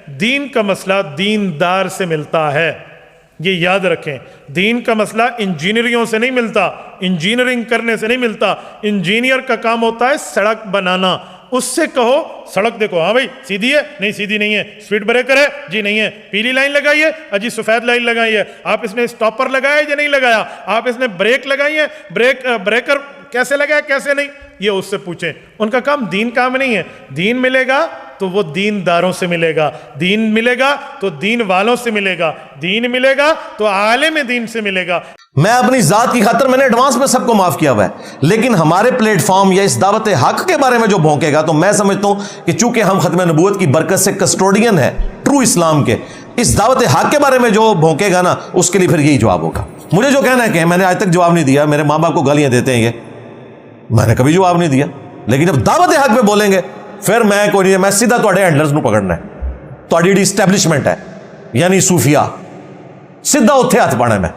دین کا مسئلہ دیندار سے ملتا ہے، یہ یاد رکھیں۔ دین کا مسئلہ انجینئروں سے نہیں ملتا، انجینئرنگ کرنے سے نہیں ملتا۔ انجینئر کا کام ہوتا ہے سڑک بنانا، اس سے کہو سڑک دیکھو، ہاں بھائی سیدھی ہے، نہیں سیدھی نہیں ہے، سپیڈ بریکر ہے جی نہیں ہے، پیلی لائن لگائی ہے اجی سفید لائن لگائی ہے، آپ اس نے سٹاپر لگایا یا نہیں لگایا، آپ اس نے بریک لگائی ہے، بریکر کیسے لگایا کیسے نہیں، یہ اس سے پوچھیں۔ ان کا کام دین کام نہیں ہے۔ دین ملے گا تو وہ دینداروں سے ملے گا، دین ملے گا تو دین والوں سے ملے گا، دین ملے گا تو عالم دین سے ملے گا۔ میں اپنی ذات کی خاطر میں نے ایڈوانس میں سب کو معاف کیا ہوا ہے، لیکن ہمارے پلیٹ فارم یا اس دعوت حق کے بارے میں جو بھونکے گا، تو میں سمجھتا ہوں کہ چونکہ ہم ختم نبوت کی برکت سے کسٹوڈین ہے ٹرو اسلام کے، اس دعوت حق کے بارے میں جو بھونکے گا نا، اس کے لیے پھر یہی جواب ہوگا۔ مجھے جو کہنا ہے کہ میں نے آج تک جواب نہیں دیا، میرے ماں باپ کو گالیاں دیتے ہیں یہ، میں نے کبھی جواب نہیں دیا، لیکن جب دعوت حق پہ بولیں گے پھر میں کوئی نہیں، میں سیدھا تواڈے ہینڈلرز نو پکڑنا ہے، تواڈی اسٹیبلشمنٹ ہے یعنی صوفیہ، سیدھا اتھے ہاتھ پانا ہے میں۔